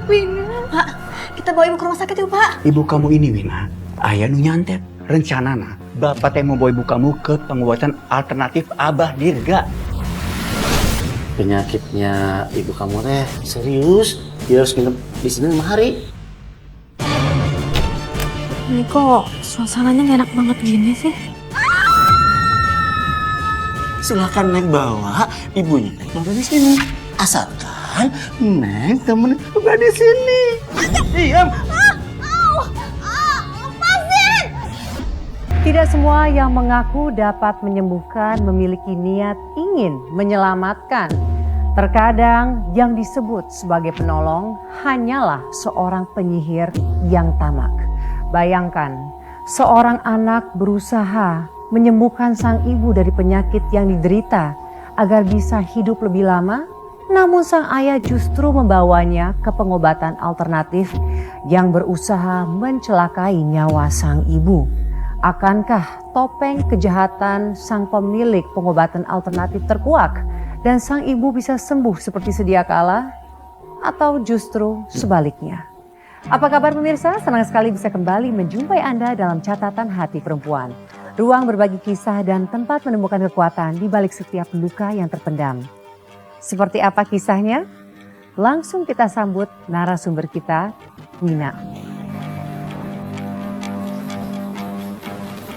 Wina. Pak, kita bawa ibu ke rumah sakit yuk, Pak. Ibu kamu ini, Wina, ayah nu nyantet. Rencanana, bapak teh mau bawa ibu kamu ke pengobatan alternatif Abah Dirga. Penyakitnya ibu kamu teh serius. Dia harus nginep di sini 5 hari. Ini kok suasananya gak enak banget gini sih? Silahkan Neng bawa ibunya Neng keluar di sini. Asalkan Neng temenin juga di sini. Diam. Tidak semua yang mengaku dapat menyembuhkan memiliki niat ingin menyelamatkan. Terkadang yang disebut sebagai penolong hanyalah seorang penyihir yang tamak. Bayangkan, seorang anak berusaha menyembuhkan sang ibu dari penyakit yang diderita agar bisa hidup lebih lama, namun sang ayah justru membawanya ke pengobatan alternatif yang berusaha mencelakai nyawa sang ibu. Akankah topeng kejahatan sang pemilik pengobatan alternatif terkuak dan sang ibu bisa sembuh seperti sedia kala? Atau justru sebaliknya? Apa kabar pemirsa? Senang sekali bisa kembali menjumpai Anda dalam Catatan Hati Perempuan. Ruang berbagi kisah dan tempat menemukan kekuatan di balik setiap luka yang terpendam. Seperti apa kisahnya? Langsung kita sambut narasumber kita, Wina.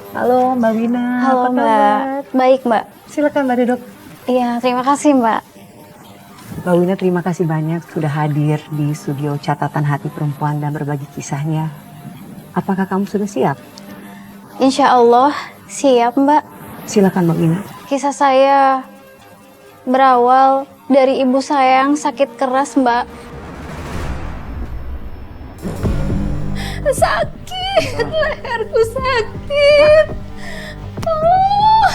Halo Mbak Wina. Halo apa Mbak. kabar? Baik Mbak. Silakan Mbak duduk. Iya, terima kasih Mbak. Mbak Wina, terima kasih banyak sudah hadir di studio Catatan Hati Perempuan dan berbagi kisahnya. Apakah kamu sudah siap? Insya Allah siap Mbak. Silakan Mbak Wina. Kisah saya berawal dari ibu saya yang sakit keras Mbak. Sakit, leherku sakit. Oh.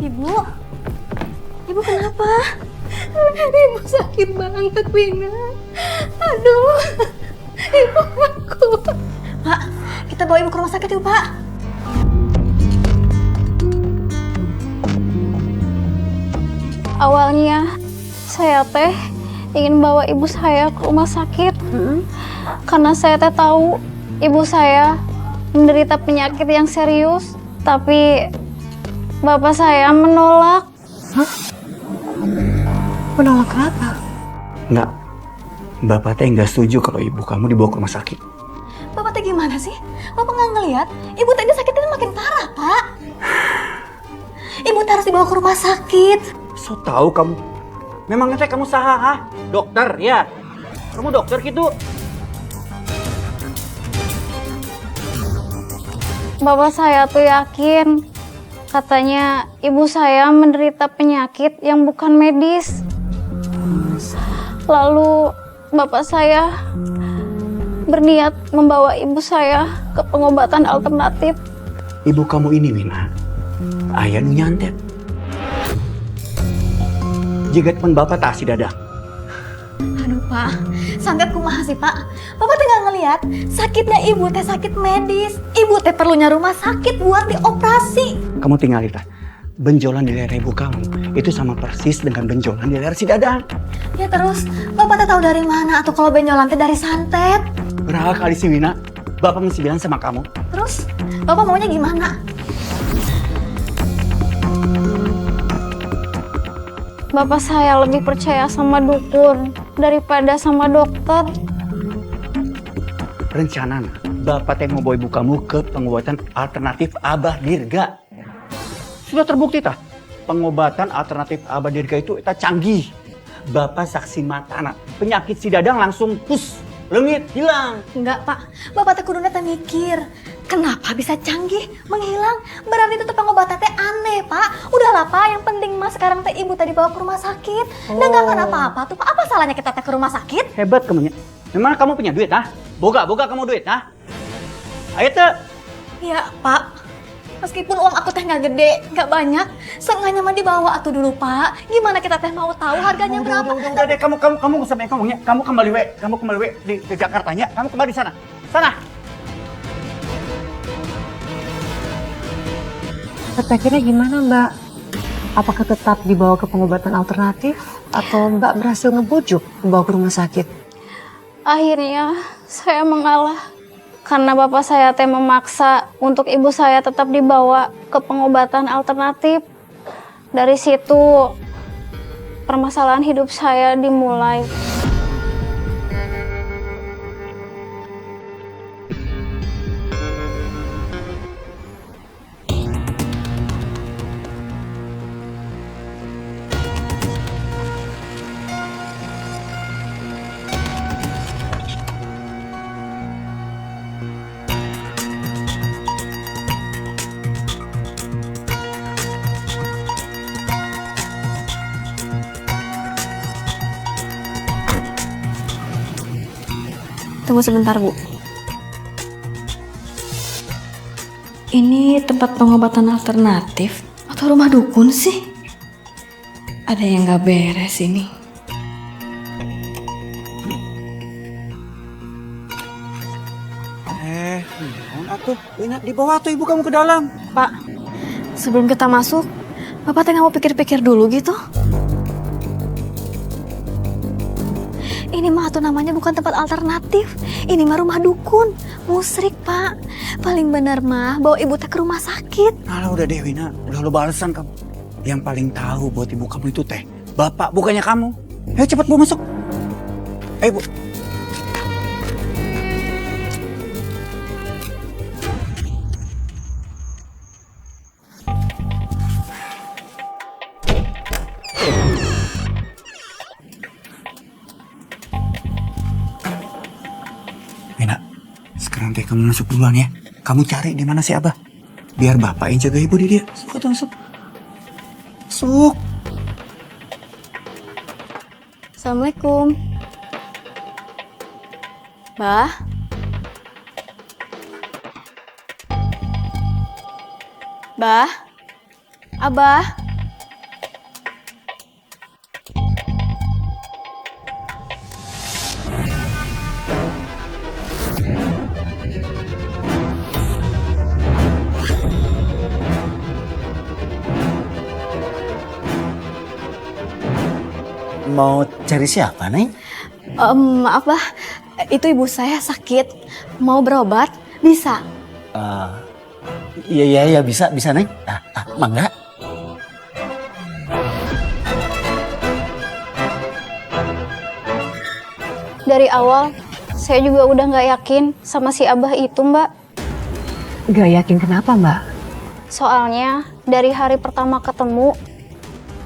Ibu kenapa? Ibu sakit banget, Wina. Aduh, ibu aku. Pak, kita bawa ibu ke rumah sakit yuk, Pak. Awalnya saya teh ingin bawa ibu saya ke rumah sakit. Karena saya teh tahu ibu saya menderita penyakit yang serius, tapi bapak saya menolak. Menolak apa? Enggak, bapak teh nggak setuju kalau ibu kamu dibawa ke rumah sakit. Bapak teh gimana sih? Bapak nggak ngelihat ibu teh sakitnya makin parah, Pak. Ibu teh harus dibawa ke rumah sakit. So tahu kamu, memangnya teh kamu saha, ha? Dokter, ya? Kamu dokter gitu? Bapak saya tuh yakin, katanya ibu saya menderita penyakit yang bukan medis. Lalu bapak saya berniat membawa ibu saya ke pengobatan alternatif. Ibu kamu ini, Wina, ayah nu nyantet. Jika teman bapak tak si dadah. Aduh Pak, sangat kumaha sih Pak. Bapak teh nggak ngelihat sakitnya ibu teh sakit medis. Ibu teh perlunya rumah sakit buat dioperasi. Kamu tinggal lihat, benjolan di leher ibu kamu itu sama persis dengan benjolan di leher si dadah. Ya terus, Bapak teh tahu dari mana atau kalau benjolan teh dari santet? Berapa kali sih, Wina? Bapak mesti bilang sama kamu. Terus, Bapak maunya gimana? Bapak saya lebih percaya sama dukun daripada sama dokter. Rencanana, bapak teh mau bawa ibu kamu ke pengobatan alternatif Abah Dirga. Sudah terbukti tah, pengobatan alternatif Abah Dirga itu canggih. Bapak saksi mata anak, penyakit si dadang langsung pus, lengit, hilang. Enggak Pak, Bapak teh kuduna teh mikir. Kenapa bisa canggih, menghilang? Berarti itu pengobatan teh aneh, Pak. Udahlah, Pak. Yang penting mas sekarang teh ibu tadi bawa ke rumah sakit. Dan nggak akan apa-apa tuh, Pak. Apa salahnya kita teh ke rumah sakit? Hebat kamunya. Memang kamu punya duit, ah? Boga kamu duit, ah? Ayo teh. Iya, Pak. Meskipun uang aku teh nggak gede, nggak banyak, seenggaknya mah dibawa atuh dulu, Pak. Gimana kita teh mau tahu harganya berapa? Udah deh, kamu nggak usah banyak ngomongnya. Kamu kembali we di Jakartanya. Kamu kembali sana. Akhirnya gimana Mbak? Apakah tetap dibawa ke pengobatan alternatif atau Mbak berhasil ngebujuk dibawa ke rumah sakit? Akhirnya saya mengalah karena bapak saya teh memaksa untuk ibu saya tetap dibawa ke pengobatan alternatif. Dari situ permasalahan hidup saya dimulai. Tunggu sebentar, Bu. Ini tempat pengobatan alternatif atau rumah dukun sih? Ada yang gak beres ini. Atuh, dibawa tuh ibu kamu ke dalam. Pak, sebelum kita masuk, Bapak teh gak mau pikir-pikir dulu gitu? Ini mah tuh namanya bukan tempat alternatif. Ini mah rumah dukun. Musrik, Pak. Paling bener mah bawa ibu teh ke rumah sakit. Nah, udah deh Wina, udah lo balesan kamu. Yang paling tahu buat ibu kamu itu teh bapak, bukannya kamu. Ayo cepat Bu masuk. Ayo Bu. Wina, sekarang teh kamu masuk duluan ya. Kamu cari di mana si Abah. Biar bapak yang jaga ibu di dia. Masuk. Masuk. Assalamualaikum. Bah? Bah? Abah? Mau cari siapa, Neng? Maaf, Bah. Itu ibu saya sakit. Mau berobat? Bisa. Iya, bisa, Neng. Mangga. Dari awal, saya juga udah nggak yakin sama si Abah itu, Mbak. Gak yakin kenapa, Mbak? Soalnya, dari hari pertama ketemu,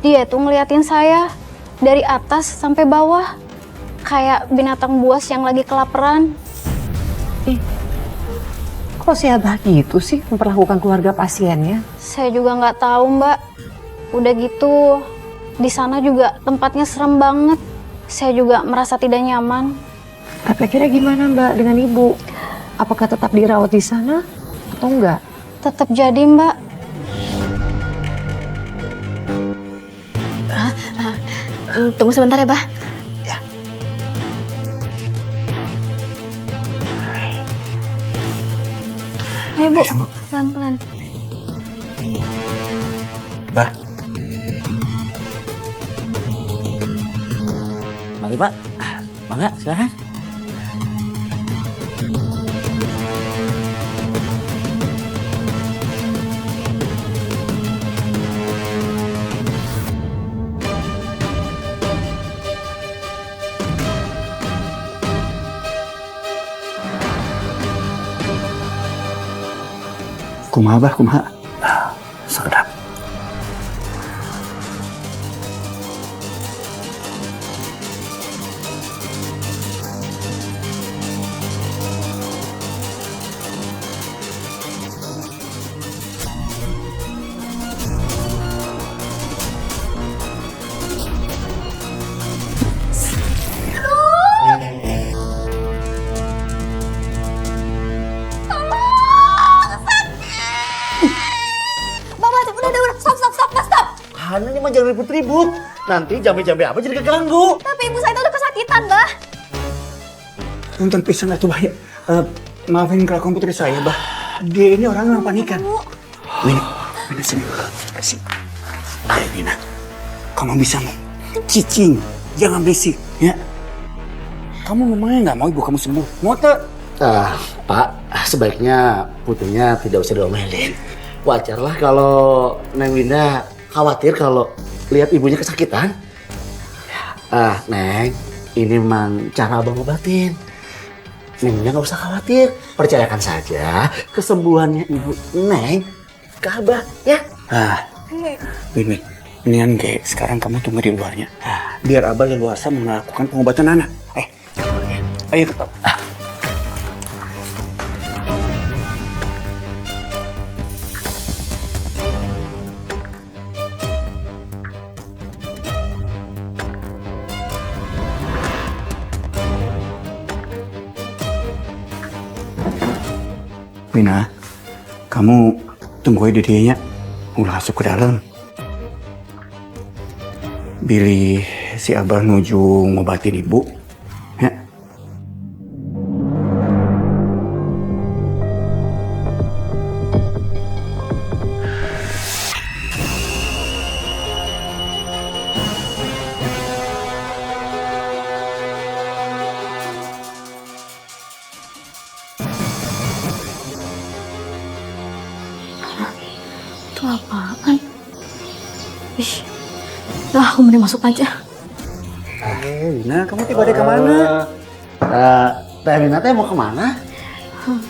dia tuh ngeliatin saya dari atas sampai bawah. Kayak binatang buas yang lagi kelaparan. Kok si Abah gitu sih memperlakukan keluarga pasiennya? Saya juga nggak tahu, Mbak. Udah gitu, di sana juga tempatnya serem banget. Saya juga merasa tidak nyaman. Tapi akhirnya gimana, Mbak, dengan ibu? Apakah tetap dirawat di sana atau enggak? Tetap jadi, Mbak. Tunggu sebentar ya, Bah. Ayo, Bu. Pelan-pelan. Bah, Mari, Pak. Mangga, silahkan. kumaha Bah, kumaha? Sedap. Hana ini mah jangan ribut-ribut. Nanti jambe-jambe apa jadi keganggu. Tapi ibu saya itu udah kesakitan, Bah. Punten pisan atuh Bah ya. Maafin kelakuan putri saya Bah. Dia ini orang yang panikan. Wina sini. Sini. Ayo Wina. Kamu bisa cicing. Jangan berisik ya. Kamu memangnya nggak mau ibu kamu sembuh? Mau tak? Pak, sebaiknya putunya tidak usah diomelin. Wajarlah kalau Neng Winda khawatir kalau lihat ibunya kesakitan. Neng, ini memang cara abang obatin. Neng Winda nggak usah khawatir. Percayakan saja kesembuhannya ibu Neng ke Abah, ya. Win, mendingan kayak sekarang kamu tunggu di luarnya. Biar Abah leluasa melakukan pengobatan Nana. Ayo ketemu. Wina, kamu tunggu aja dia ulah masuk ke dalam. Billy si Abah nuju ngobatin ibu. Ya. Itu apaan? Ih, lah aku mending masuk aja. Wina, kamu tiba dari kemana? Teh Wina teh mau kemana?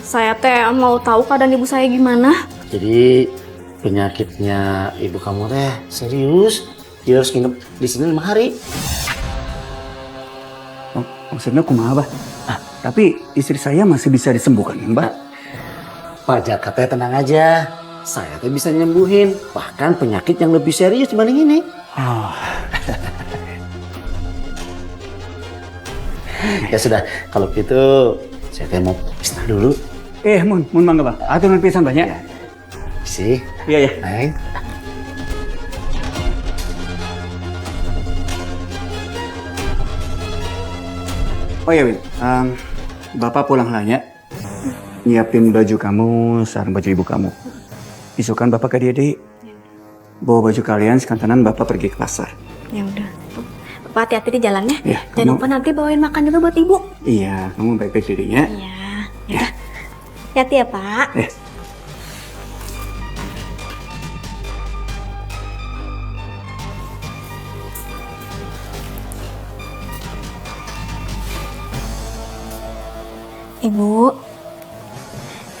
Saya teh mau tahu keadaan ibu saya gimana. Jadi penyakitnya ibu kamu teh serius. Dia harus nginep di sini 5 hari. Maksudnya kumaha, Bah? Tapi istri saya masih bisa disembuhkan, Mbak. Pak Jaka teh tenang aja. Saya teh bisa nyembuhin. Bahkan penyakit yang lebih serius dibanding ini. Ya sudah, kalau gitu saya teh mau istirahat dulu. Mun mangga, Bang. Aturan pisan banyak. Sih. Iya, ya. Neng. Oh ya, Win. Bapak pulang lah ya. Nyiapin baju kamu, sarung baju ibu kamu. Isukan Bapak ke dia deh. Bawa baju kalian, sekantanan Bapak pergi ke pasar. Ya udah. Bapak hati-hati di jalannya. Ya, Jangan lupa nanti bawain makan juga buat ibu. Iya, kamu baik-baik dirinya. Iya. Ya. Hati-hati ya, Pak.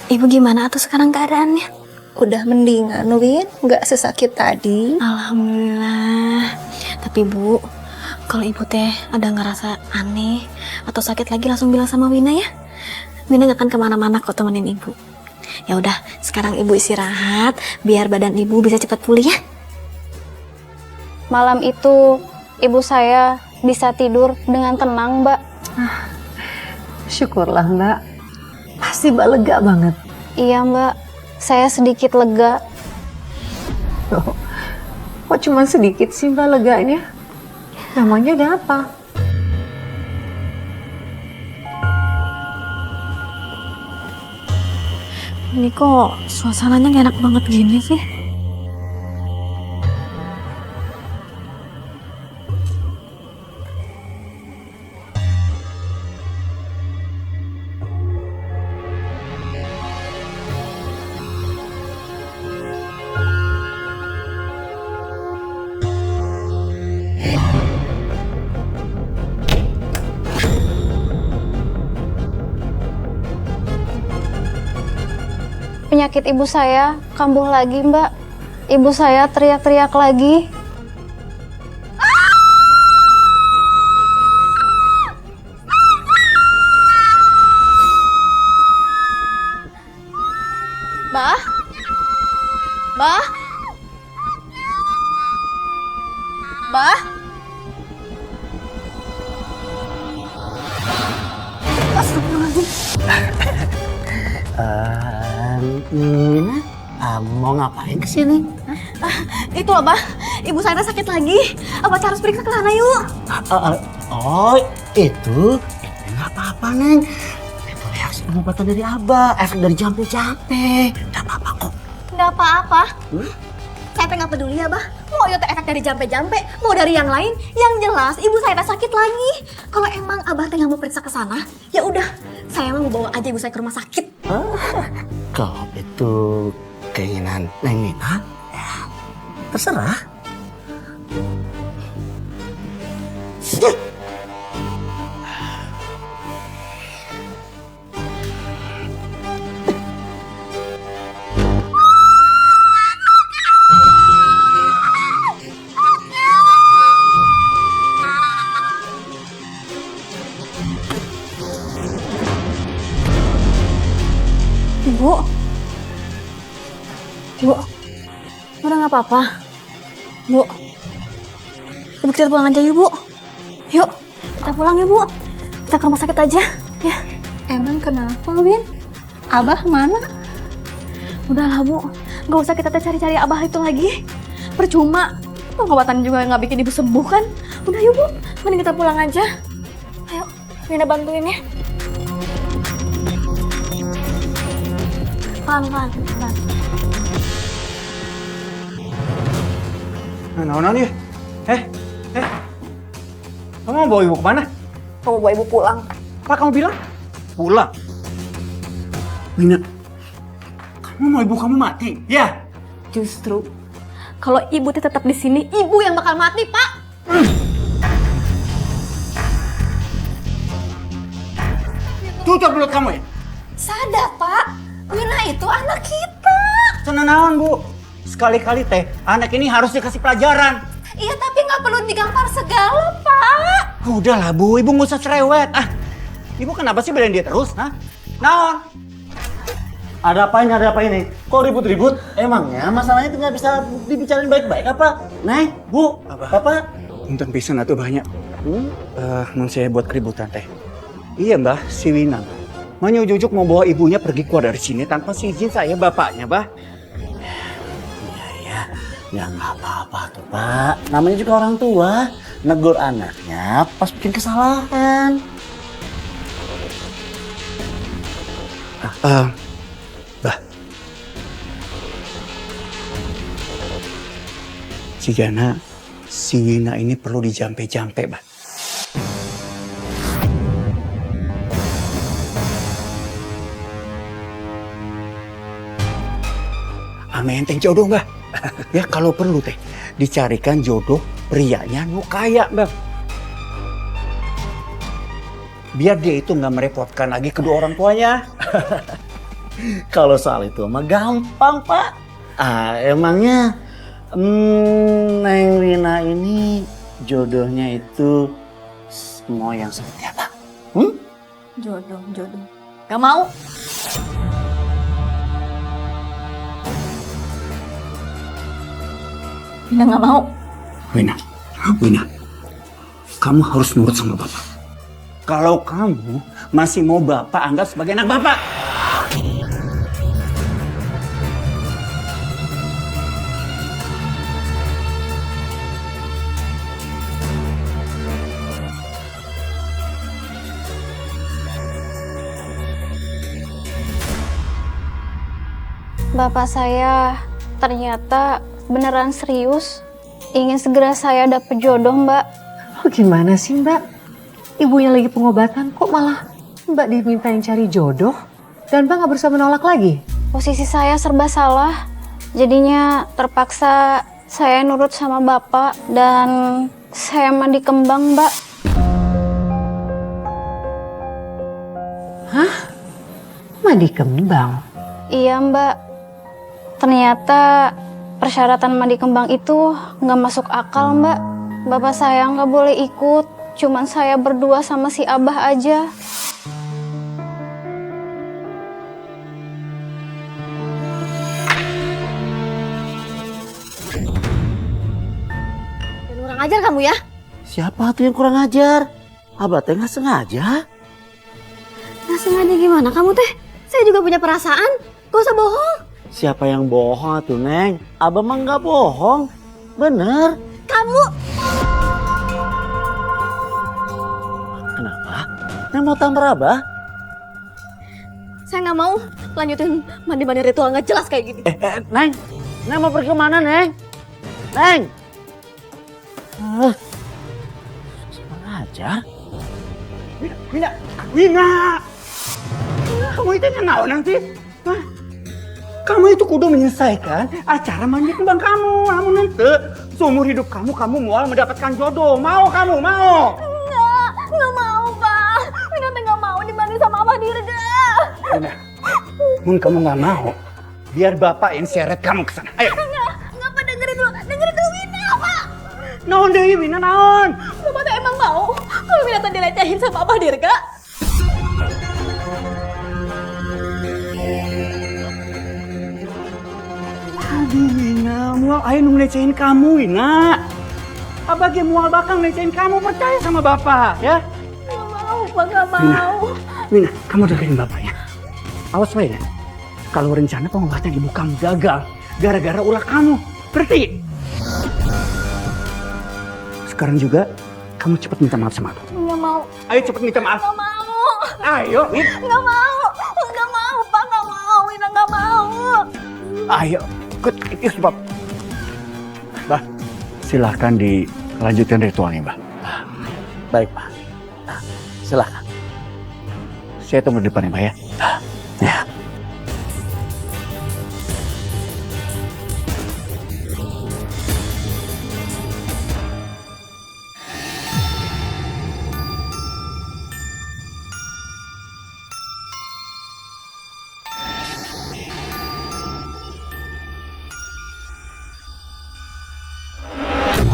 Ibu gimana tuh sekarang keadaannya? Udah mendingan, Win. Nggak sesakit tadi. Alhamdulillah. Tapi Bu, kalau ibu teh ada ngerasa aneh atau sakit lagi langsung bilang sama Wina ya. Wina nggak akan kemana-mana kok temenin ibu. Ya udah, sekarang ibu istirahat biar badan ibu bisa cepat pulih ya. Malam itu ibu saya bisa tidur dengan tenang, Mbak. Syukurlah Mbak. Pasti Mbak lega banget. Iya, Mbak. Saya sedikit lega. Loh, kok cuma sedikit sih Mbak leganya? Namanya ada apa? Ini kok suasananya gak enak banget gini sih? Penyakit ibu saya kambuh lagi, Mbak. Ibu saya teriak-teriak lagi. Bah? Bah? Bah? Nina, mau ngapain kesini? Itu loh, Bah. Ibu saya sakit lagi. Apa harus periksa ke sana yuk? Oh, itu nggak apa-apa, Neng. Itu reaksi pengobatan dari Abah, efek dari jampi capek. Nggak apa-apa kok. Nggak apa-apa. Saya nggak peduli ya, Bah. Mau itu efek dari jampe-jampe, mau dari yang lain, yang jelas ibu saya tak sakit lagi. Kalau emang abah teh nggak mau periksa ke sana, ya udah, saya mau bawa aja ibu saya ke rumah sakit. Kalau itu keinginan Neng Wina, ya terserah. Ibu, ibu, udah nggak apa-apa, bu. Ibu kita pulang aja yuk bu. Yuk, kita pulang ya bu. Kita ke rumah sakit aja, ya. Emang kenapa, Win? Abah mana? Udahlah bu, nggak usah kita cari-cari abah itu lagi. Percuma, pengobatan juga nggak bikin ibu sembuh kan. Udah yuk bu, mending kita pulang aja. Ayo, Wina bantuin ya. Pelan-pelan. Nah, nih. Kamu mau bawa ibu kemana? Kamu bawa ibu pulang. Apa kamu bilang? Pulang. Wina, kamu mau ibu kamu mati? Ya. Justru, kalau ibu tetap di sini, ibu yang bakal mati, Pak. Tutup mulut kamu ya. Sadar, Pak. Wina itu anak kita. Senanawan bu. Sekali-kali teh, anak ini harus dikasih pelajaran. Iya, tapi nggak perlu digampar segala, Pak. Udahlah bu, ibu nggak usah cerewet. Ibu kenapa sih belain dia terus? Naon? Ada apa ini? Kok ribut-ribut? Emangnya masalahnya tidak bisa dibicarain baik-baik apa? Neng, Bu, Bapak? Untung pisan atuh banyak. Nun saya buat keributan teh. Iya mbah, si Wina. Ujuk-ujuk mau bawa ibunya pergi keluar dari sini tanpa izin saya bapaknya, bah. Ya nggak apa-apa tuh Pak. Namanya juga orang tua. Negur anaknya pas bikin kesalahan. Bah. Jigana si Wina ini perlu dijampe-jampe, bah. Enteng jodoh nggak? Ya kalau perlu teh dicarikan jodoh prianya nu kaya, bang. Biar dia itu nggak merepotkan lagi kedua orang tuanya. Kalau soal itu mah gampang Pak. Emangnya Neng Wina ini jodohnya itu mau yang seperti apa? Jodoh. Gak mau. Wina nggak mau. Wina, kamu harus nurut sama bapak. Kalau kamu masih mau bapak anggap sebagai anak bapak. Bapak saya ternyata beneran serius ingin segera saya dapet jodoh, Mbak. Oh, gimana sih Mbak? Ibunya lagi pengobatan kok malah Mbak dimintain cari jodoh dan Mbak nggak berusaha menolak lagi? Posisi saya serba salah, jadinya terpaksa saya nurut sama Bapak dan saya mandi kembang, Mbak. Hah? Mandi kembang? Iya, Mbak. Ternyata persyaratan mandi kembang itu nggak masuk akal, Mbak. Bapak saya nggak boleh ikut, cuman saya berdua sama si Abah aja. Dan kurang ajar kamu ya. Siapa tuh yang kurang ajar? Abah teh nggak sengaja. Nggak sengaja gimana kamu teh? Saya juga punya perasaan. Gak usah bohong. Siapa yang bohong tuh Neng? Abah mah nggak bohong. Bener. Kamu. Kenapa? Neng mau tampar Abah? Saya nggak mau lanjutin mandi-mandi ritual nggak jelas kayak gini. Neng mau pergi kemana Neng? Neng! Aja. Wina! Wina! Kamu itu yang naon nanti? Hah? Kamu itu kudu menyelesaikan acara manjat kembang kamu. Kamu nanti seumur hidup kamu mual mendapatkan jodoh. Mau kamu? Mau? Nggak mau, Pak. Wina teh nggak mau dibanding sama Abah Dirga. Wina, mun kamu nggak mau, biar bapak yang seret kamu ke sana. Ayo. Nggak, Pak. Dengerin dulu Wina, Pak. Naon deui Wina naon? Bapak teh emang mau kalau Wina teh dilecehin sama Abah Dirga? Aduh Wina, mual ayo ngelecehin kamu Wina. Abah ge mual bakal ngelecehin kamu, percaya sama bapak ya. Nggak mau, Pak. Nggak Wina, mau. Wina, kamu dengerin bapak ya. Awas wae ya. Kalau rencana pengobatan ibu kamu gagal gara-gara ulah kamu, berarti. Sekarang juga kamu cepat minta maaf sama aku. Nggak mau. Ayo cepat minta maaf. Nggak mau. Ayo, Wina. Nggak mau. Nggak mau, Pak. Nggak mau. Wina nggak mau. Ayo, ikut cepat. Bah, silahkan dilanjutkan ritualnya, Bah. Baik, Pak. Silakan. Saya tunggu di depan ya, Bah ya. Ya.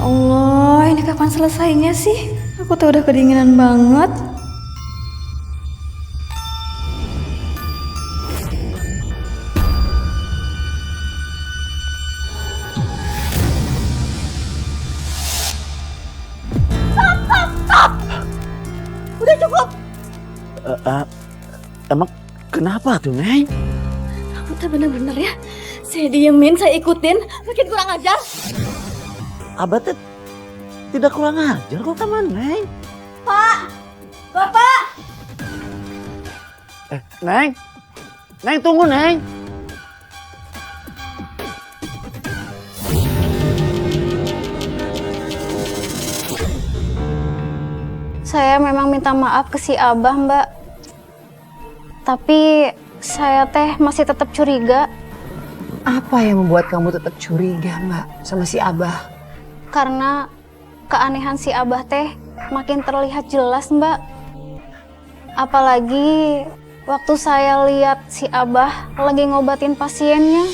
Allah, ini kapan selesainya sih? Aku tuh udah kedinginan banget. Udah cukup. Emang kenapa tuh, Neng? Kamu tuh bener-bener ya. Saya diemin, saya ikutin. Makin kurang ajar. Abah teh tidak kurang ajar kok teman, Neng. Bapak. Neng. Neng tunggu, Neng. Saya memang minta maaf ke si Abah, Mbak. Tapi saya teh masih tetap curiga Apa yang membuat kamu tetap curiga, Mbak, sama si Abah? karena keanehan si Abah teh makin terlihat jelas, Mbak. Apalagi waktu saya lihat si Abah lagi ngobatin pasiennya.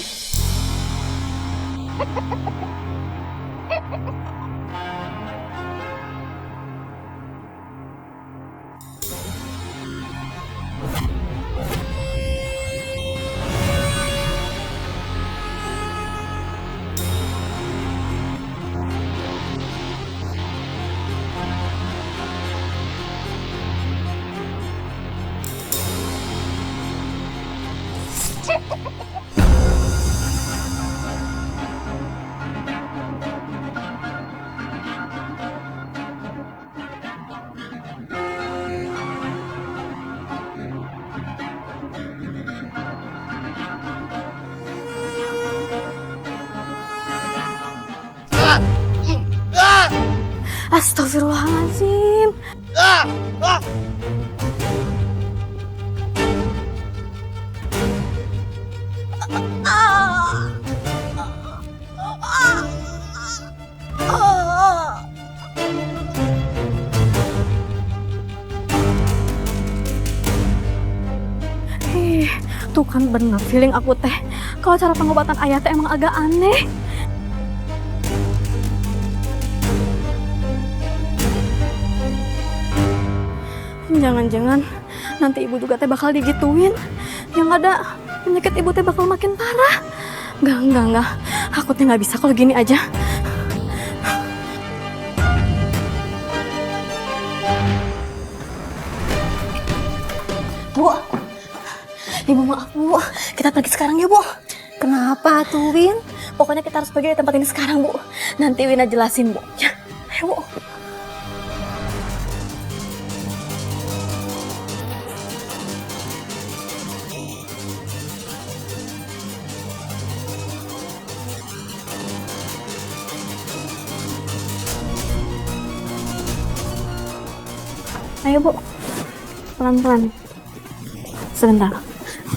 Astagfirullahaladzim. Tuh kan bener feeling aku teh. Kalau cara pengobatan ayah teh emang agak aneh. Jangan-jangan nanti ibu juga teh bakal digituin. Yang ada penyakit ibu teh bakal makin parah. Enggak. Aku teh nggak bisa kalau gini aja. Bu, Ibu maaf Bu, kita pergi sekarang ya Bu. Kenapa tuh, Win? Pokoknya kita harus pergi dari tempat ini sekarang Bu. Nanti Wina jelasin Bu. Ya, ayo Bu. Ayo Bu, pelan-pelan. Sebentar,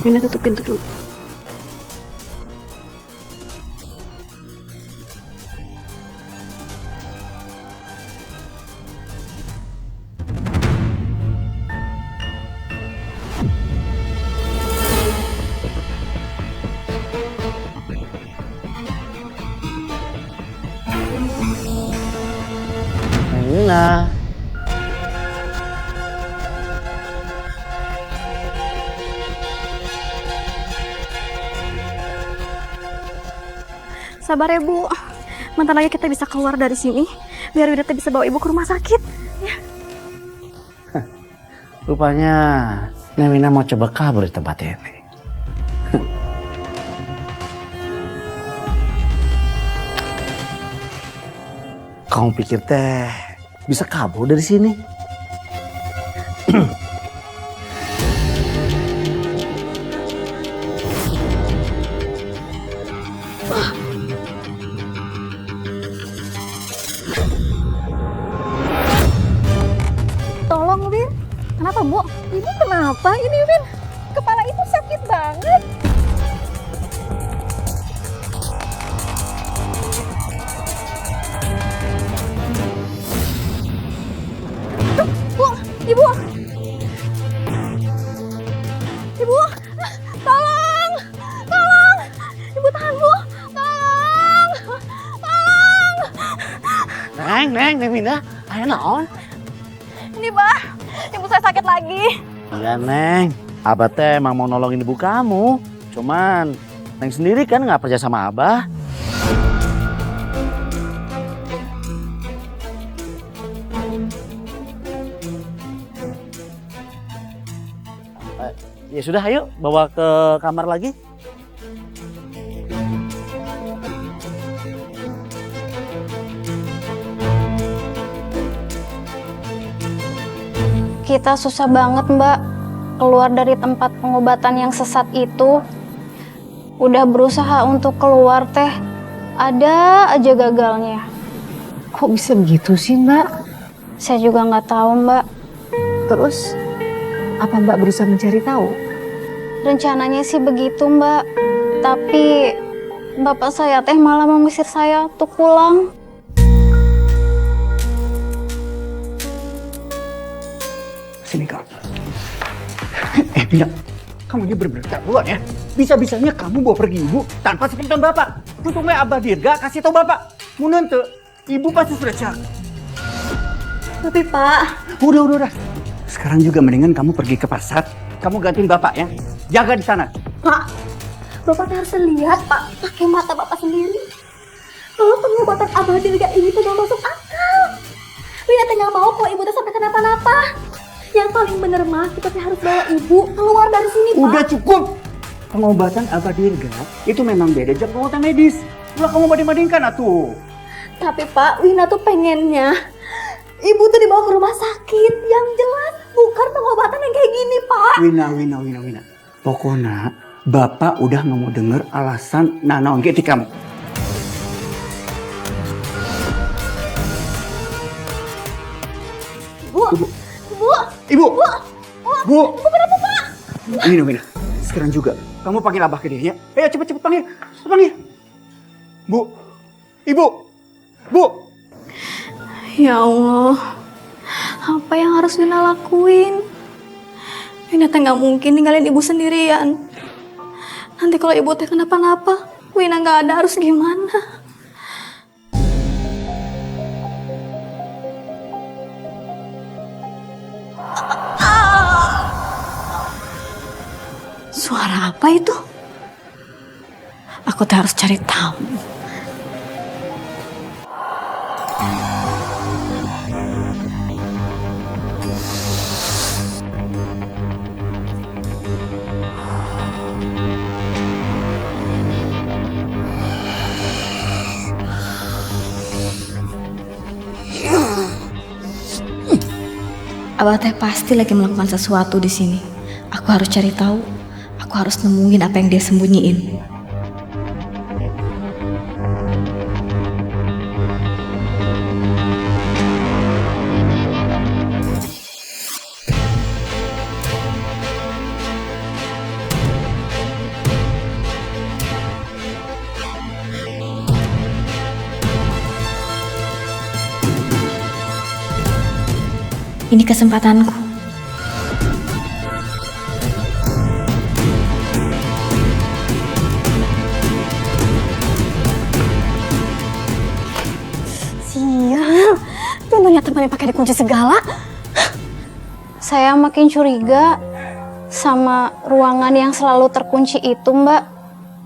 Winda tutup pintu dulu. Neng Wina. Sabar ya Bu, bentar lagi kita bisa keluar dari sini, biar Winda bisa bawa Ibu ke rumah sakit. Rupanya Neng Wina mau coba kabur di tempat ini. Kamu pikir teh bisa kabur dari sini? Tolong, Win. Kenapa, Bu? Ibu kenapa? Ini, Win. Kepala ibu sakit banget. Bu, Ibu. Ibu, tolong. Tolong. Ibu tahan, Bu. Tolong. Tolong. Neng Wina, ayo naon? Ini, Bah. Ibu saya sakit lagi. Iya Neng, Abah teh emang mau nolongin ibu kamu. Cuman Neng sendiri kan nggak percaya sama Abah. Ya sudah, ayo bawa ke kamar lagi. Kita susah banget, Mbak, keluar dari tempat pengobatan yang sesat itu. Udah berusaha untuk keluar teh, ada aja gagalnya. Kok bisa begitu sih, Mbak? Saya juga nggak tahu, Mbak. Terus, apa Mbak berusaha mencari tahu? Rencananya sih begitu, Mbak. Tapi bapak saya teh malah mengusir saya untuk pulang. Sini kau. Bina, kamu ini bener-bener keterlaluan ya. Bisa-bisanya kamu bawa pergi ibu tanpa sepengetahuan bapak. Untungnya Abah Dirga kasih tahu bapak. Mun teu, ibu pasti sudah cak. Tapi Pak, Udah. Sekarang juga mendingan kamu pergi ke pasar. Kamu gantiin bapak ya. Jaga di sana. Pak, Bapak harus lihat Pak, pakai mata Bapak sendiri. Kalau pengobatan Abah Dirga ini tuh gak masuk akal. Wina teh gak mau kok ibu tuh sampai kenapa-napa. Yang paling bener mah kita harus bawa ibu keluar dari sini, Pak. Udah cukup. Pengobatan Abah Dirga itu memang beda jam pengobatan medis. Udah kamu banding-bandingkan atuh. Tapi Pak, Wina tuh pengennya ibu tuh dibawa ke rumah sakit yang jelas bukan pengobatan yang kayak gini, Pak. Wina. Pokoknya bapak udah nggak mau denger alasan nanaon ke kamu. Ibu. Kenapa, Pak? Wina. Sekarang juga kamu panggil Abah ke dia ya. Ayo cepet panggil. Bu. Ibu. Ya Allah, apa yang harus Wina lakuin? Wina teh gak mungkin ninggalin ibu sendirian. Nanti kalau ibu teh kenapa-napa, Wina gak ada harus gimana? Suara apa itu? Aku teh harus cari tahu. Abah teh pasti lagi melakukan sesuatu di sini. Aku harus cari tahu. Aku harus nemuin apa yang dia sembunyiin. Ini kesempatanku. Sial, pintunya temannya pakai dikunci segala. Saya makin curiga sama ruangan yang selalu terkunci itu, Mbak.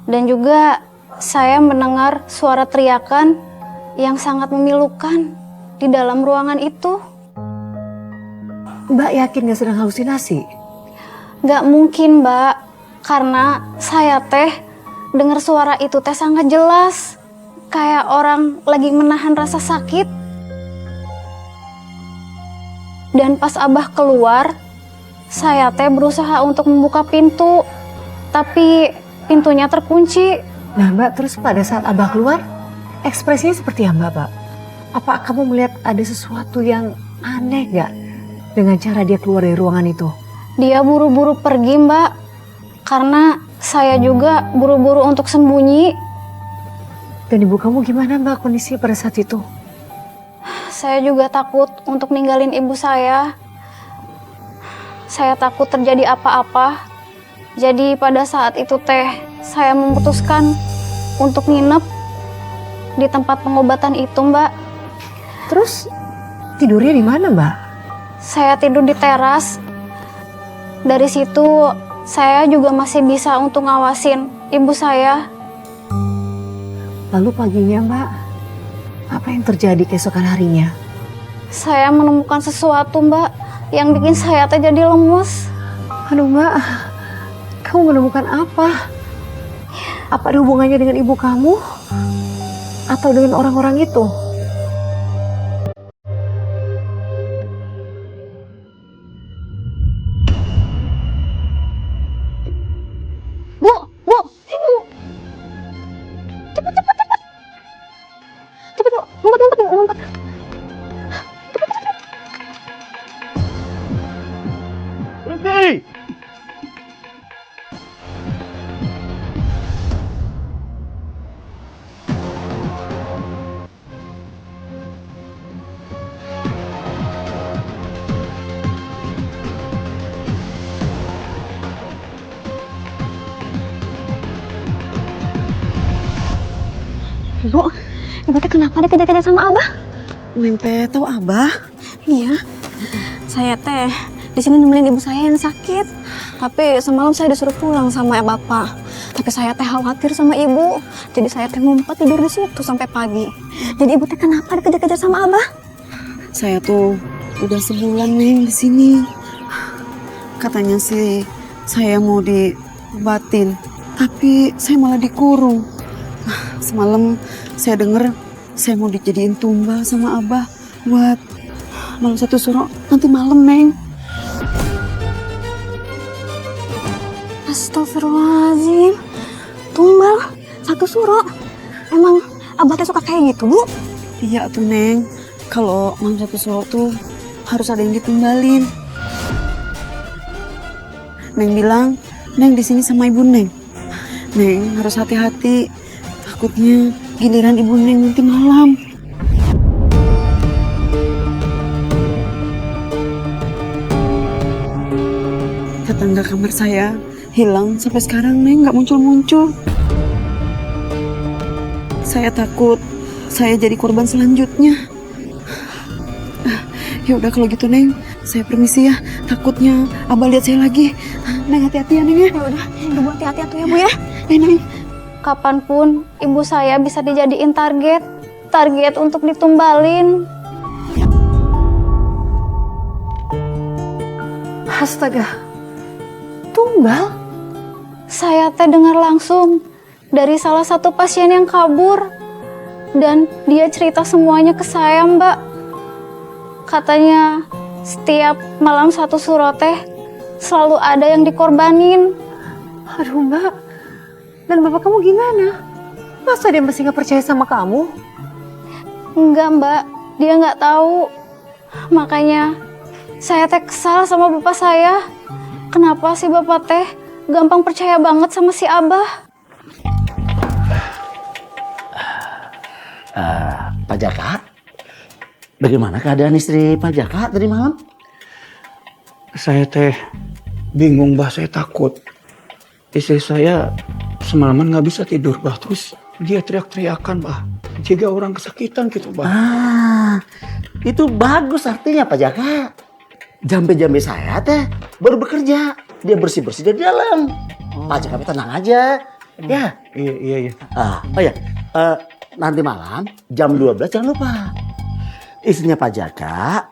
Dan juga saya mendengar suara teriakan yang sangat memilukan di dalam ruangan itu. Mbak yakin gak sedang halusinasi? Gak mungkin, Mbak. Karena saya teh dengar suara itu teh sangat jelas. Kayak orang lagi menahan rasa sakit. Dan pas Abah keluar, saya teh berusaha untuk membuka pintu. Tapi pintunya terkunci. Nah Mbak, terus pada saat Abah keluar, ekspresinya seperti apa Mbak? Apa kamu melihat ada sesuatu yang aneh gak dengan cara dia keluar dari ruangan itu? Dia buru-buru pergi, Mbak. Karena saya juga buru-buru untuk sembunyi. Dan ibu kamu gimana Mbak kondisinya pada saat itu? Saya juga takut untuk ninggalin ibu saya. Saya takut terjadi apa-apa. Jadi pada saat itu teh, saya memutuskan untuk nginep di tempat pengobatan itu, Mbak. Terus tidurnya di mana Mbak? Saya tidur di teras. Dari situ saya juga masih bisa untuk ngawasin ibu saya. Lalu paginya Mbak, apa yang terjadi keesokan harinya? Saya menemukan sesuatu, Mbak, yang bikin saya teh jadi lemes. Aduh Mbak, kamu menemukan apa? Apa ada hubungannya dengan ibu kamu? Atau dengan orang-orang itu? Bu, Bu, Bu. Cepet, cepet, cepet. Cepet, Bu. Ngumpet, ngumpet, ngumpet. Berhenti! Ibu teh kenapa dikejar-kejar sama Abah? Neng teh tahu Abah? Iya, saya teh di sini nemenin ibu saya yang sakit. Tapi semalam saya disuruh pulang sama bapak. Tapi saya teh khawatir sama ibu, jadi saya teh ngumpet tidur di situ sampai pagi. Jadi ibu teh kenapa dikejar-kejar sama Abah? Saya tuh udah sebulan Neng di sini. Katanya sih saya mau diobatin, tapi saya malah dikurung. Semalam saya denger saya mau dijadiin tumbal sama Abah buat malam satu suro nanti malam Neng. Astagfirullahaladzim, tumbal satu suro. Emang Abah teh suka kayak gitu, Bu? Iya tuh Neng, kalau malam satu suro tuh harus ada yang ditumbalin. Neng bilang, Neng di sini sama ibu Neng. Neng harus hati-hati, takutnya giliran ibu Neng nanti malam. Tetangga kamar saya hilang sampai sekarang Neng nggak muncul-muncul. Saya takut saya jadi korban selanjutnya. Ya udah kalau gitu Neng, saya permisi ya. Takutnya Abah lihat saya lagi. Neng hati-hati ya Neng ya. Ya udah, ibu hati-hati atuh ya Bu ya. Neng. Kapanpun ibu saya bisa dijadiin target untuk ditumbalin. Astaga, tumbal? Saya teh dengar langsung dari salah satu pasien yang kabur. Dan dia cerita semuanya ke saya, Mbak. Katanya setiap malam satu suro teh selalu ada yang dikorbanin. Aduh Mbak, dan bapak kamu gimana? Masa dia masih nggak percaya sama kamu? Enggak, Mbak. Dia nggak tahu. Makanya saya teh kesal sama bapak saya. Kenapa sih bapak teh gampang percaya banget sama si Abah? Pak Jaka, bagaimana keadaan istri Pak Jaka tadi malam? Saya teh bingung, Bah. Saya takut. Istri saya semalaman nggak bisa tidur, Bah. Terus dia teriak-teriakan, Bah. Jika orang kesakitan gitu, Bah. Itu bagus artinya Pak Jaka. Jambe-jambe saya teh baru bekerja. Dia bersih-bersih dari dalam. Pak Jaka tenang aja. Ya. Iya. Oh ya, nanti malam jam 12 jangan lupa. Istrinya Pak Jaka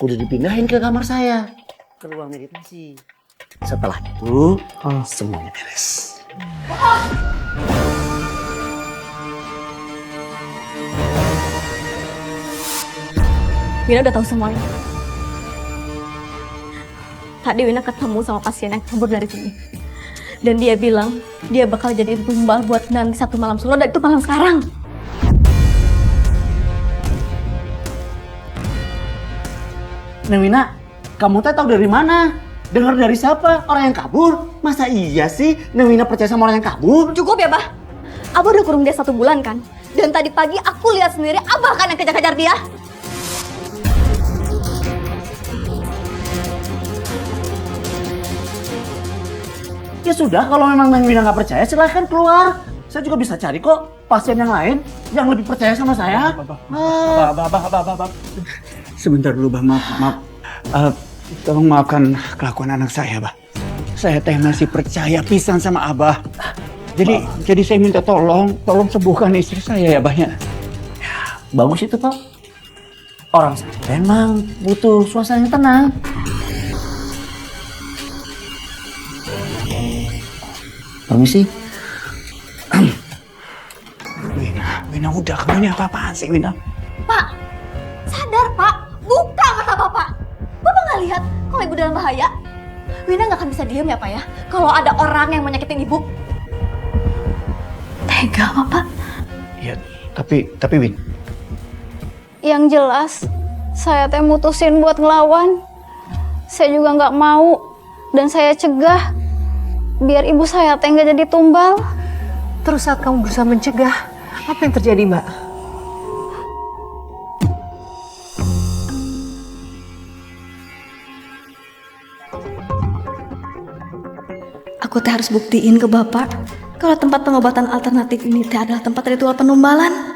udah dipindahin ke kamar saya. Ke ruang meditasi. Setelah itu semuanya beres. Wina udah tahu semuanya. Tadi Wina ketemu sama pasien yang kabur dari sini. Dan dia bilang dia bakal jadi tumbal buat nanti satu malam solo, dan itu malam sekarang. Neng Wina, kamu teh tahu dari mana? Dengar dari siapa? Orang yang kabur? Masa iya sih Neng Wina percaya sama orang yang kabur? Cukup ya, Bah. Abah udah kurung dia 1 bulan kan? Dan tadi pagi aku lihat sendiri Abah kan yang kejar-kejar dia. Ya sudah, kalau memang Neng Wina nggak percaya silahkan keluar. Saya juga bisa cari kok pasien yang lain yang lebih percaya sama saya. Bah. Sebentar dulu, Bah. Maaf. Tolong maafkan kelakuan anak saya, Bah. Saya teh masih percaya pisan sama Abah. Jadi saya minta tolong sembuhkan istri saya ya, Bah. Ya. Bagus itu Pak. Orang saya memang butuh suasana yang tenang. Permisi. Wina udah, kamu ini apa-apaan sih, Wina? Pak, sadar Pak. Buka mata Bapak. Bapak nggak lihat kalau ibu dalam bahaya? Wina nggak akan bisa diam ya Pak ya, kalau ada orang yang menyakitin ibu. Tega Bapak. Ya, tapi Win. Yang jelas, saya teh mutusin buat ngelawan. Saya juga nggak mau, dan saya cegah biar ibu saya teh nggak jadi tumbal. Terus saat kamu berusaha mencegah, apa yang terjadi, Mbak? Aku teh harus buktiin ke Bapak kalau tempat pengobatan alternatif ini teh adalah tempat ritual penumbalan.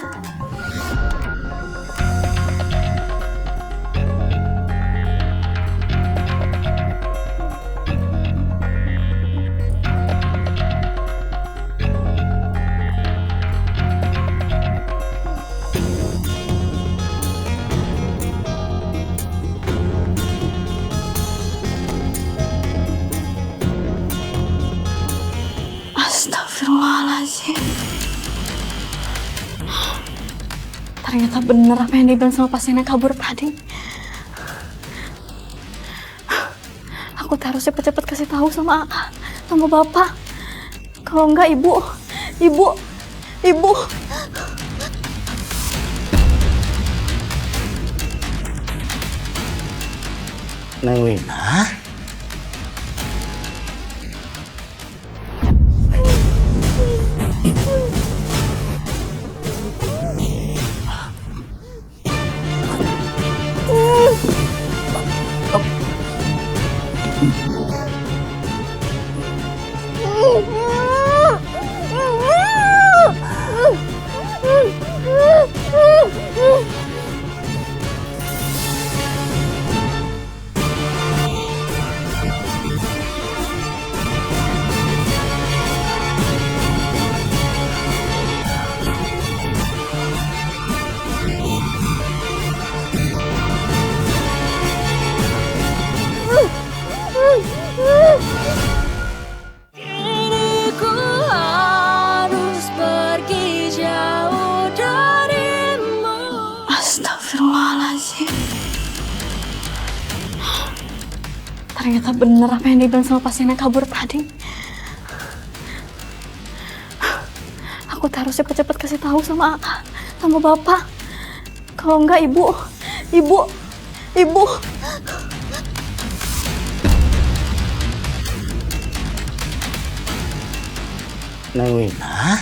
Astagfirullahaladzim. Ternyata bener apa yang dibilang sama pasien yang kabur tadi. Aku harus cepet-cepet kasih tahu sama Bapak. Kalau enggak ibu. Neng Wina. Astagfirullahaladzim. Ternyata bener apa yang dibilang sama pasien yang kabur tadi. Aku harus cepet-cepet kasih tahu sama Bapak. Kalau enggak ibu. Neng Wina.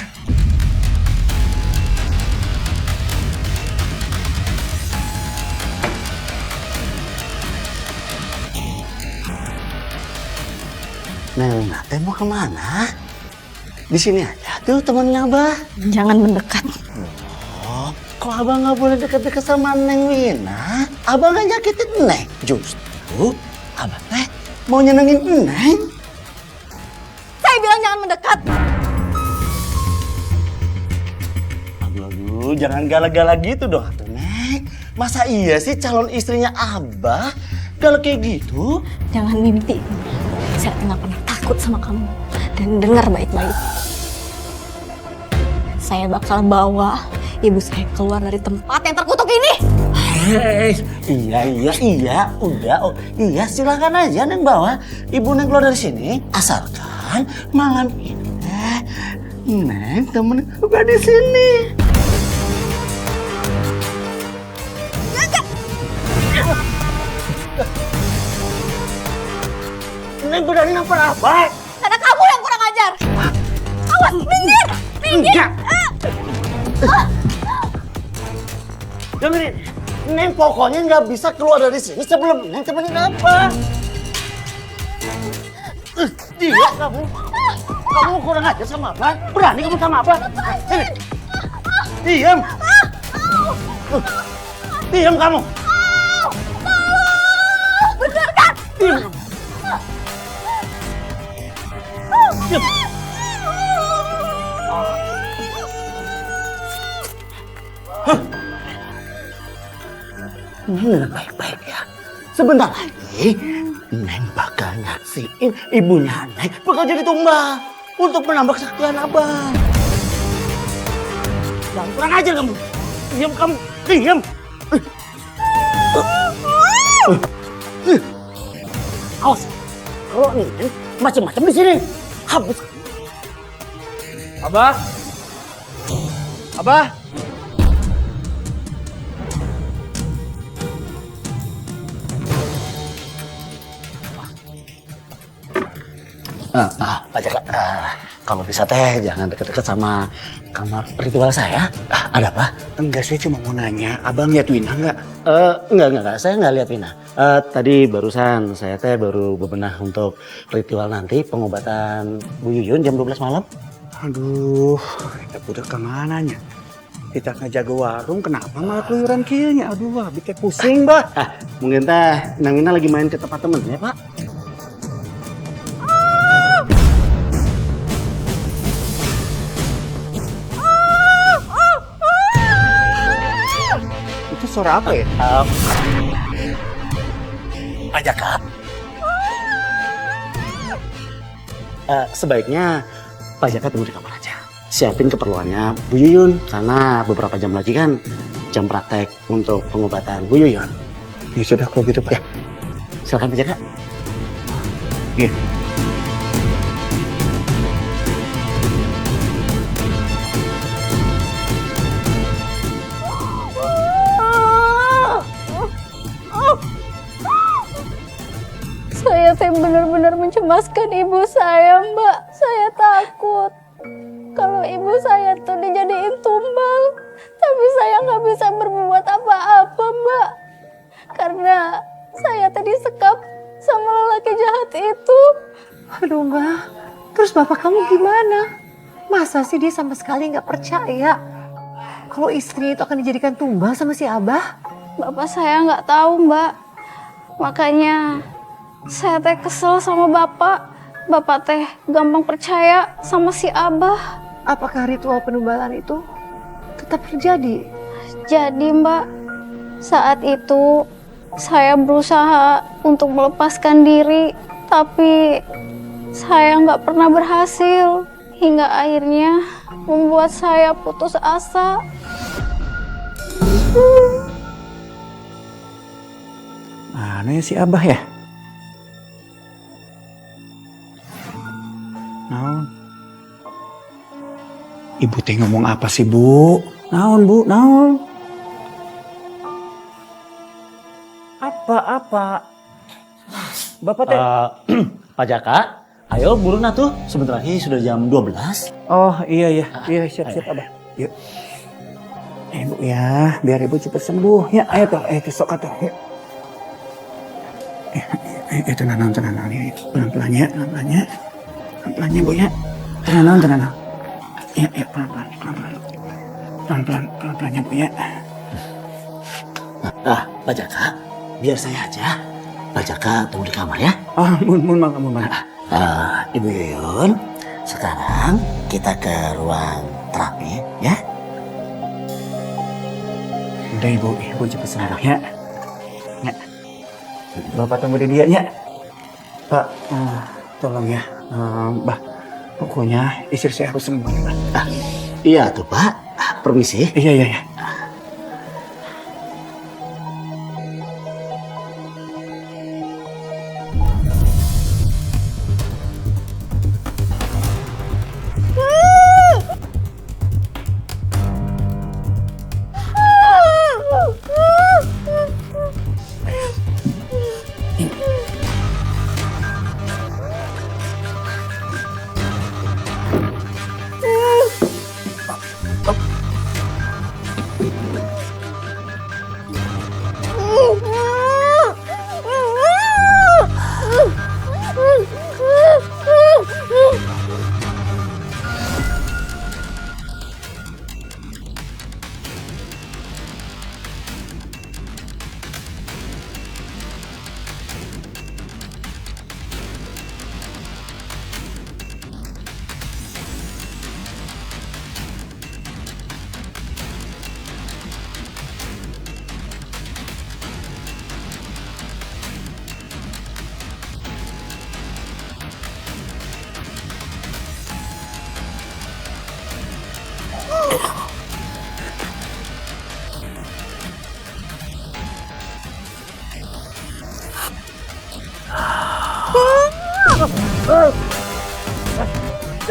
Neng Wina teh mau kemana? Di sini aja tuh temannya Abah. Jangan mendekat. Oh, kok Abah nggak boleh deket-deket sama Neng Wina? Abah nggak nyakitin Neng. Justru Abah teh mau nyenengin Neng. Saya bilang jangan mendekat. Aduh, jangan galak-galak gitu dong, atuh, Neng. Masa iya sih calon istrinya Abah galak kayak gitu? Jangan mimpi. Saya nggak pernah takut sama kamu. Dan dengar baik-baik. Saya bakal bawa ibu saya keluar dari tempat yang terkutuk ini. Iya, udah, oh, iya silakan aja Neng bawa ibu Neng keluar dari sini. Asalkan malam ini Neng temen udah di sini. Neng berani nampar apa? Karena kamu yang kurang ajar. Awas, minggir, minggir. Dengerin, Neng pokoknya nggak bisa keluar dari sini sebelum Neng temenin apa? Dia kamu kurang ajar sama apa? Berani kamu sama apa? Diam, diam kamu. Bener kan? Diam kamu. Diam. Neng baik-baik ya. Sebentar lagi Neng bakal nyaksiin ibunya Neng bakal jadi tumbal untuk menambah kesaktian Abah. Jangan kurang ajar kamu. Diam kamu. Diam. Awas. Kalau Neng macam-macam di sini habis. Abah. Abah. Pak Jaka, kalau bisa teh jangan deket-deket sama kamar ritual saya. Ada apa? Enggak, saya cuma mau nanya, abang lihat Wina enggak? Enggak, saya nggak lihat Wina. Tadi barusan saya teh baru bebenah untuk ritual nanti pengobatan Bu Yuyun jam 12 malam. Aduh, kita udah kemana nya? Kita ngejaga warung, kenapa malah keluyuran kayaknya? Aduh, bikin pusing, bah. Mungkin teh Nang Wina lagi main ke tempat temennya, Pak. Itu suara apa ya? Pak Jaka. Sebaiknya Pak Jaka tunggu di kamar aja. Siapin keperluannya Bu Yuyun. Karena beberapa jam lagi kan jam praktek untuk pengobatan Bu Yuyun. Ya sudah kalau gitu, Pak. Ya. Silakan Pak Jaka. Iya. Saya teh benar-benar mencemaskan ibu saya, Mbak. Saya takut kalau ibu saya tuh dijadiin tumbal. Tapi saya nggak bisa berbuat apa-apa, Mbak. Karena saya tadi sekap sama lelaki jahat itu. Aduh Mbak, terus bapak kamu gimana? Masa sih dia sama sekali nggak percaya kalau istrinya itu akan dijadikan tumbal sama si Abah? Bapak saya nggak tahu, Mbak. Makanya saya teh kesel sama bapak. Bapak teh gampang percaya sama si Abah. Apakah ritual penumbalan itu tetap terjadi? Jadi, Mbak, saat itu saya berusaha untuk melepaskan diri, tapi saya nggak pernah berhasil. Hingga akhirnya membuat saya putus asa. Mana ya si Abah ya? Naon? Ibu teh ngomong apa sih, Bu? Naon, Bu? Naon? Apa? Bapak teh... Pak Jaka, ayo burun atuh. Sebentar lagi sudah jam 12. Oh, iya. Iya, siap, Abah. Yuk. Bu ya, biar Ibu cepat sembuh. Ya, ayo tuh, sok atuh. Yuk. Tenang ini pelan-pelan ya, pelan-pelan ya Bu ya. Tenang. Ya pelan-pelan ya Bu ya. Pak Jaka, biar saya aja. Pak Jaka tunggu di kamar ya. Mun. Ibu Yuyun, sekarang kita ke ruang terapi ya. Udah ibu cepat sembuh ya. Bapak tunggu di dia ya. Pak, tolong ya. Mbah, pokoknya istri saya harus sembuh ya, Pak. Iya tuh Pak, permisi. Iya.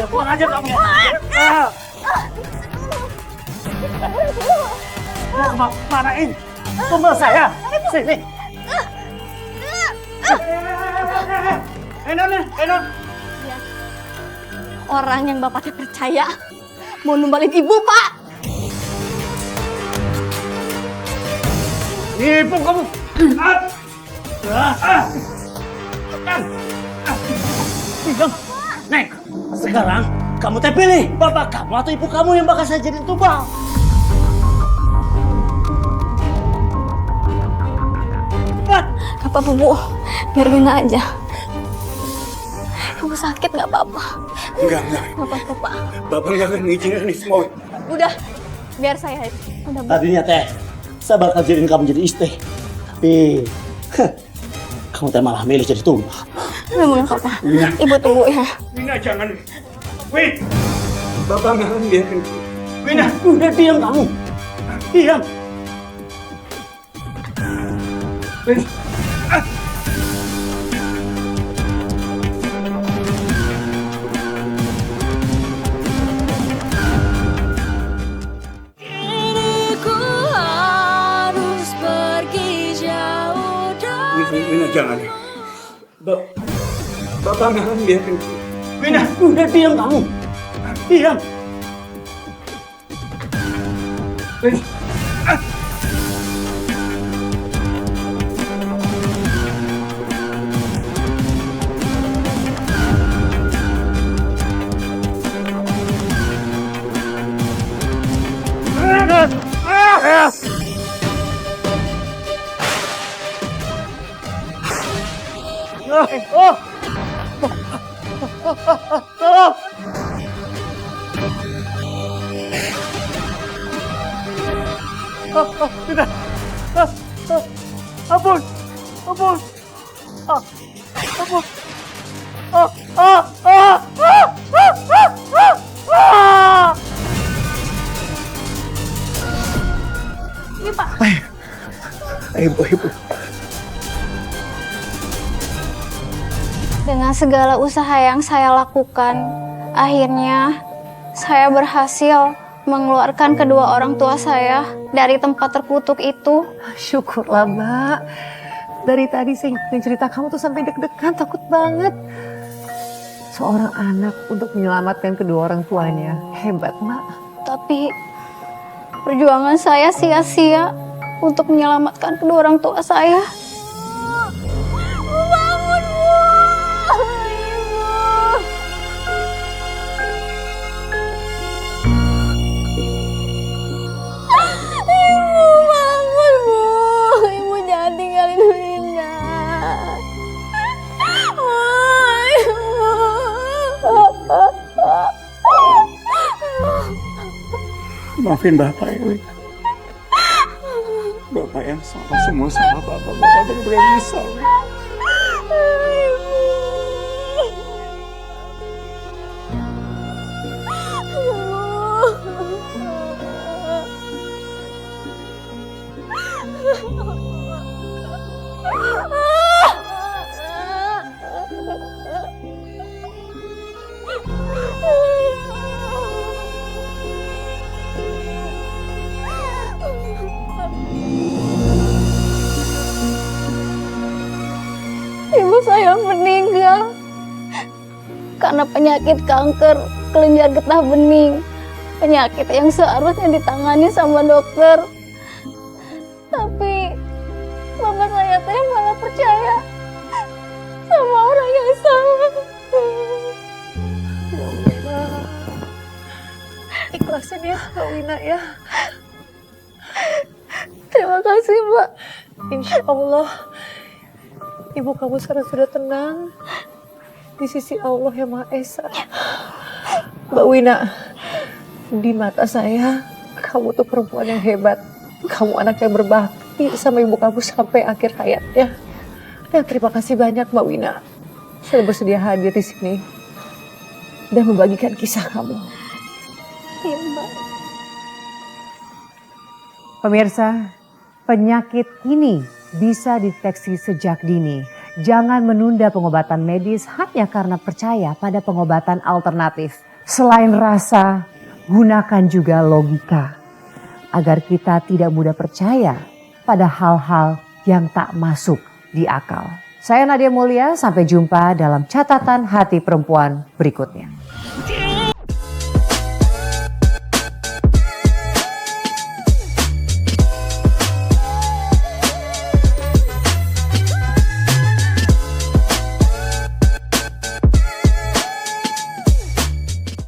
Buang aja kamu ya. Manain tumbal saya. Sini. Enon. Orang yang bapaknya percaya mau numbalin ibu, Pak. Ibu kamu. Nek, sekarang kamu teh pilih bapak kamu atau ibu kamu yang bakal saya jadiin tumbal. Gak apa-apa, Bu. Biar Wina aja. Ibu sakit gak apa-apa. Enggak. Gak apa-apa, Pak. Bapak nggak akan ngizinin ini semua. Udah, biar saya aja. Udah, Bu. Tadinya teh, saya bakal jadiin kamu jadi istri. Tapi, kamu teh malah milih jadi tumbal. Memang gak apa-apa. Ibu tunggu ya. Wina jangan. Win. Bapak nggak akan biarin. Wina. Udah diam kamu. Diam. Win. Wina jangan. Bapak nggak akan biarin. Wina. Udah diam kamu. Diam. Win. Ampun. Ini, Pak. Ibu. Dengan segala usaha yang saya lakukan, akhirnya saya berhasil mengeluarkan kedua orang tua saya dari tempat terkutuk itu. Syukurlah, Mbak. Dari tadi saya ngikutin cerita kamu tuh sampai deg-degan, takut banget. Seorang anak untuk menyelamatkan kedua orang tuanya. Hebat, Mbak. Tapi perjuangan saya sia-sia untuk menyelamatkan kedua orang tua saya. Bangun, Maafin Bapak ya, Wina. Bapak yang salah, semua salah Bapak. Bapak benar-benar nyesal. Ibu saya meninggal karena penyakit kanker kelenjar getah bening. Penyakit yang seharusnya ditangani sama dokter. Tapi mama saya teh malah percaya sama orang yang salah. Ya Allah. Ikhlasin ya Kak Wina ya. Terima kasih, Mbak. Insya Allah ibu kamu sekarang sudah tenang di sisi Allah yang Maha Esa. Mbak Wina, di mata saya kamu tuh perempuan yang hebat. Kamu anak yang berbakti sama ibu kamu sampai akhir hayatnya. Dan terima kasih banyak Mbak Wina sudah bersedia hadir di sini dan membagikan kisah kamu. Iya, Mbak. Pemirsa, penyakit ini bisa dideteksi sejak dini. Jangan menunda pengobatan medis hanya karena percaya pada pengobatan alternatif. Selain rasa, gunakan juga logika agar kita tidak mudah percaya pada hal-hal yang tak masuk di akal. Saya Nadia Mulia, sampai jumpa dalam catatan hati perempuan berikutnya.